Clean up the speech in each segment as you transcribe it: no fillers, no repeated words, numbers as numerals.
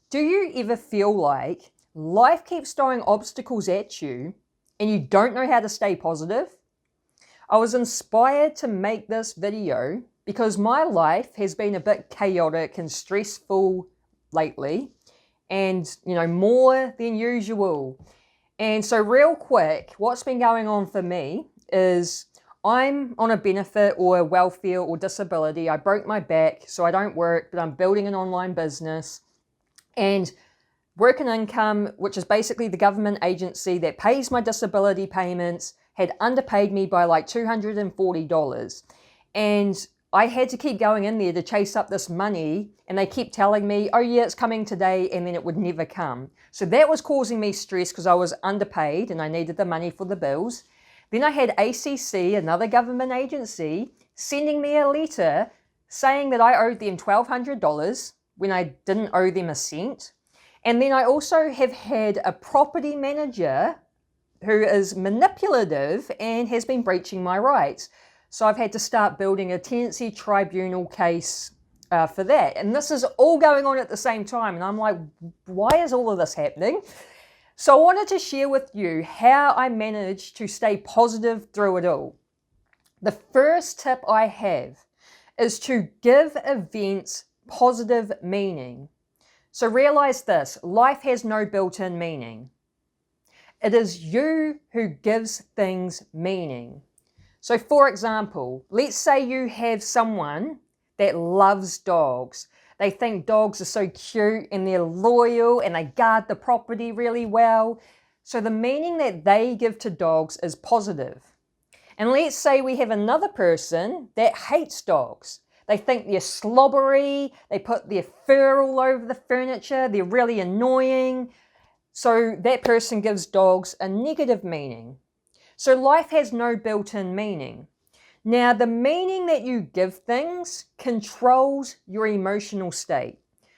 Do you ever feel like life keeps throwing obstacles at you and you don't know how to stay positive? I was inspired to make this video because my life has been a bit chaotic and stressful lately, and more than usual. And so real quick, what's been going on for me is I'm on a benefit or welfare or disability. I broke my back, so I don't work, but I'm building an online business. And Work and Income, which is basically the government agency that pays my disability payments, had underpaid me by like $240. And I had to keep going in there to chase up this money, and they kept telling me, oh yeah, it's coming today, and then it would never come. So that was causing me stress because I was underpaid and I needed the money for the bills. Then I had ACC, another government agency, sending me a letter saying that I owed them $1,200 when I didn't owe them a cent. And then I also have had a property manager who is manipulative and has been breaching my rights. So I've had to start building a tenancy tribunal case for that. And this is all going on at the same time. And I'm like, why is all of this happening? So I wanted to share with you how I managed to stay positive through it all. The first tip I have is to give events positive meaning. So realize this, life has no built-in meaning. It is you who gives things meaning. So for example, let's say you have someone that loves dogs. They think dogs are so cute and they're loyal and they guard the property really well. So the meaning that they give to dogs is positive. And let's say we have another person that hates dogs. They think they're slobbery, they put their fur all over the furniture, they're really annoying. So that person gives dogs a negative meaning. So life has no built-in meaning. Now, the meaning that you give things controls your emotional state.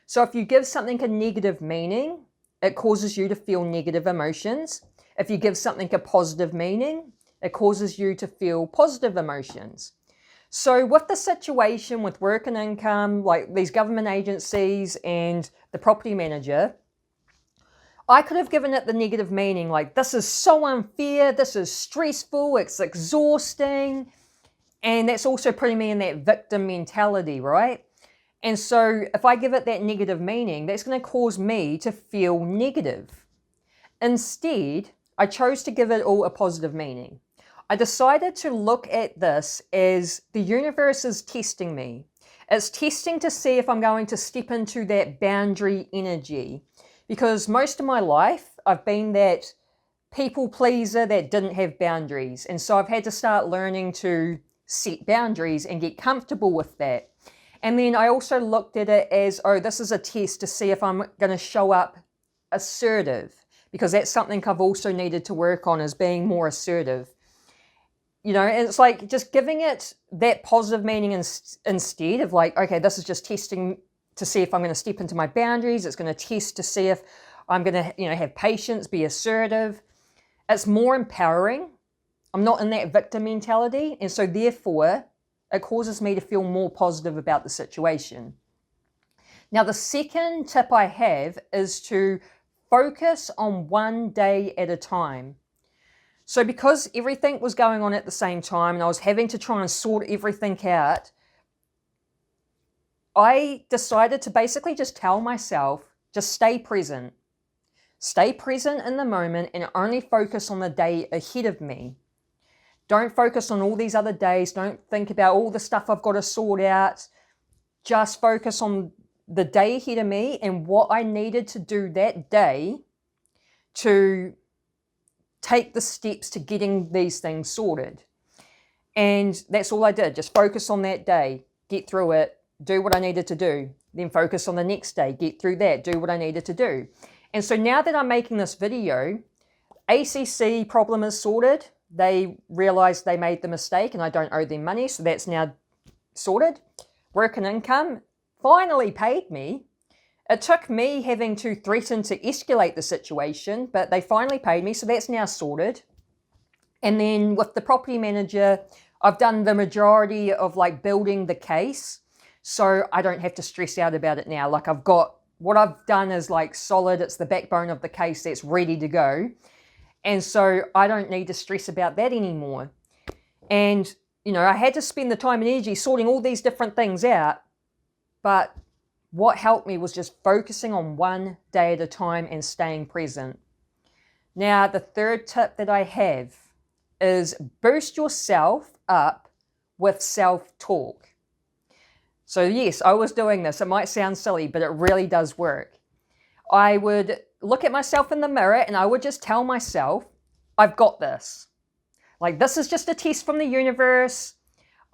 So if you give something a negative meaning, it causes you to feel negative emotions. If you give something a positive meaning, it causes you to feel positive emotions. So with the situation with Work and Income, like these government agencies and the property manager, I could have given it the negative meaning, like this is so unfair, this is stressful, it's exhausting. And that's also putting me in that victim mentality, right? And so if I give it that negative meaning, that's going to cause me to feel negative. Instead, I chose to give it all a positive meaning. I decided to look at this as the universe is testing me. It's testing to see if I'm going to step into that boundary energy. Because most of my life, I've been that people pleaser that didn't have boundaries. And so I've had to start learning to set boundaries and get comfortable with that. And then I also looked at it as, oh, this is a test to see if I'm going to show up assertive. Because that's something I've also needed to work on, is being more assertive. And it's like just giving it that positive meaning instead of like, okay, this is just testing to see if I'm going to step into my boundaries. It's going to test to see if I'm going to, have patience, be assertive. It's more empowering. I'm not in that victim mentality. And so therefore, it causes me to feel more positive about the situation. Now, the second tip I have is to focus on one day at a time. So because everything was going on at the same time and I was having to try and sort everything out, I decided to basically just tell myself, just stay present. Stay present in the moment and only focus on the day ahead of me. Don't focus on all these other days. Don't think about all the stuff I've got to sort out. Just focus on the day ahead of me and what I needed to do that day to take the steps to getting these things sorted. And that's all I did. Just focus on that day, get through it, do what I needed to do, then focus on the next day, get through that, do what I needed to do. And so now that I'm making this video, ACC problem is sorted. They realized they made the mistake and I don't owe them money, so that's now sorted. Work and Income finally paid me. It took me having to threaten to escalate the situation, but they finally paid me, so that's now sorted. And then with the property manager, I've done the majority of like building the case, so I don't have to stress out about it now. Like I've got what I've done is like solid. It's the backbone of the case that's ready to go. And so I don't need to stress about that anymore. And, I had to spend the time and energy sorting all these different things out. But what helped me was just focusing on one day at a time and staying present. Now, the third tip that I have is boost yourself up with self-talk. So yes, I was doing this. It might sound silly, but it really does work. I would look at myself in the mirror and I would just tell myself, I've got this. Like, this is just a test from the universe.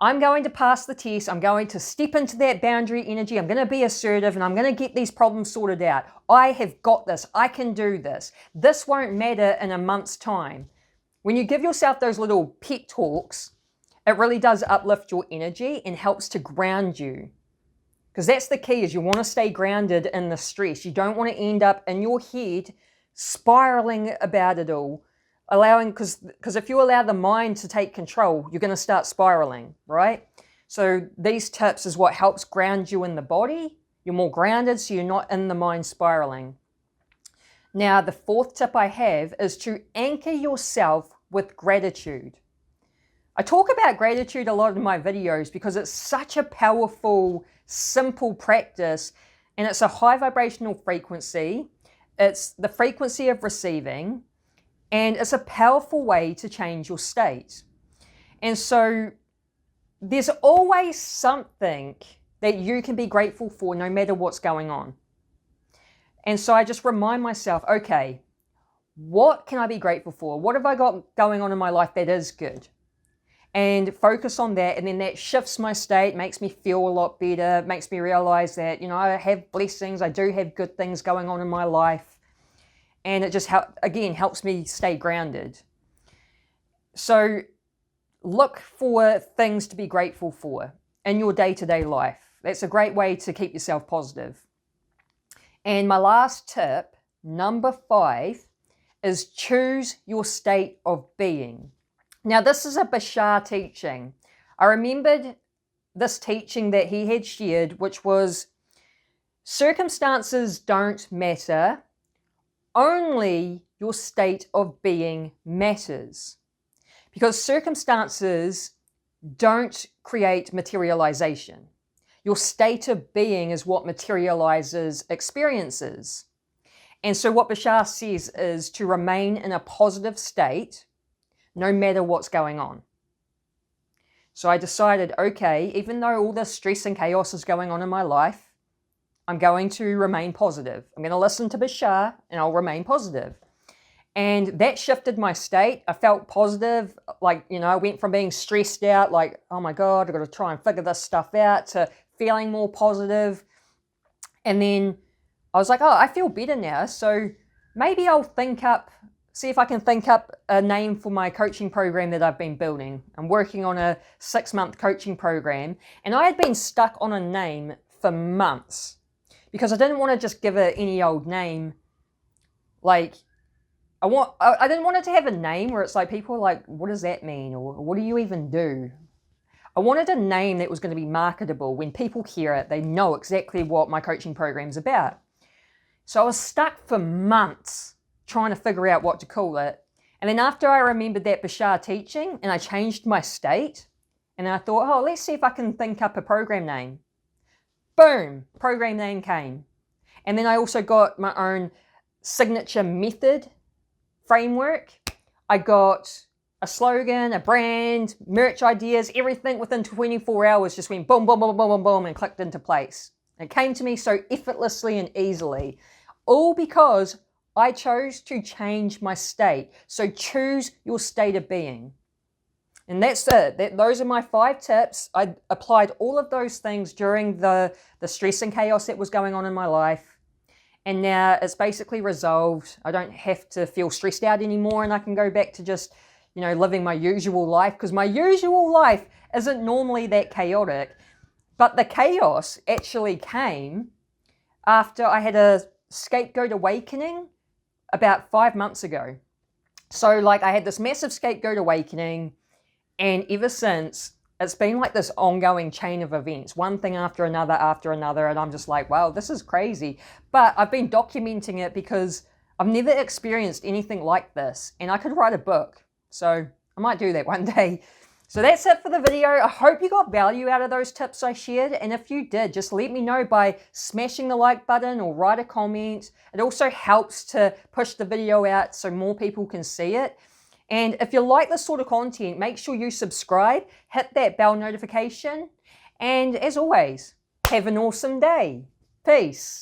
I'm going to pass the test. I'm going to step into that boundary energy. I'm going to be assertive and I'm going to get these problems sorted out. I have got this. I can do this. This won't matter in a month's time. When you give yourself those little pep talks, it really does uplift your energy and helps to ground you. Because that's the key, is you want to stay grounded in the stress. You don't want to end up in your head spiraling about it all. Because if you allow the mind to take control, you're going to start spiraling, right? So these tips is what helps ground you in the body. You're more grounded, so you're not in the mind spiraling. Now, the fourth tip I have is to anchor yourself with gratitude. I talk about gratitude a lot in my videos because it's such a powerful, simple practice, and it's a high vibrational frequency. It's the frequency of receiving, and it's a powerful way to change your state. And so there's always something that you can be grateful for no matter what's going on. And so I just remind myself, okay, what can I be grateful for? What have I got going on in my life that is good? And focus on that, and then that shifts my state, makes me feel a lot better, makes me realize that, I have blessings, I do have good things going on in my life. And it just, helps me stay grounded. So look for things to be grateful for in your day-to-day life. That's a great way to keep yourself positive. And my last tip, number 5, is choose your state of being. Now, this is a Bashar teaching. I remembered this teaching that he had shared, which was, circumstances don't matter, only your state of being matters. Because circumstances don't create materialization. Your state of being is what materializes experiences. And so what Bashar says is to remain in a positive state no matter what's going on. So I decided, okay, even though all this stress and chaos is going on in my life, I'm going to remain positive. I'm going to listen to Bashar and I'll remain positive. And that shifted my state. I felt positive. I went from being stressed out, like, oh my God, I've got to try and figure this stuff out, to feeling more positive. And then I was like, oh, I feel better now. So maybe I'll see if I can think up a name for my coaching program that I've been building. I'm working on a 6-month coaching program, and I had been stuck on a name for months because I didn't want to just give it any old name. I didn't want it to have a name where it's like people are like, what does that mean? Or what do you even do? I wanted a name that was going to be marketable. When people hear it, they know exactly what my coaching program's about. So I was stuck for months trying to figure out what to call it. And then after I remembered that Bashar teaching, and I changed my state, and then I thought, oh, let's see if I can think up a program name. Boom, program name came. And then I also got my own signature method framework. I got a slogan, a brand, merch ideas, everything within 24 hours just went boom, boom, boom, boom, boom, boom, and clicked into place. It came to me so effortlessly and easily, all because I chose to change my state. So choose your state of being. And that's it. Those are my 5 tips. I applied all of those things during the stress and chaos that was going on in my life. And now it's basically resolved. I don't have to feel stressed out anymore, and I can go back to just, living my usual life, because my usual life isn't normally that chaotic. But the chaos actually came after I had a scapegoat awakening about 5 months ago. So I had this massive scapegoat awakening, and ever since it's been like this ongoing chain of events, one thing after another, and I'm just like, wow, this is crazy. But I've been documenting it because I've never experienced anything like this, and I could write a book. So I might do that one day. So that's it for the video. I hope you got value out of those tips I shared, and if you did, just let me know by smashing the like button or write a comment. It also helps to push the video out so more people can see it. And if you like this sort of content, make sure you subscribe, hit that bell notification, and as always, have an awesome day. Peace.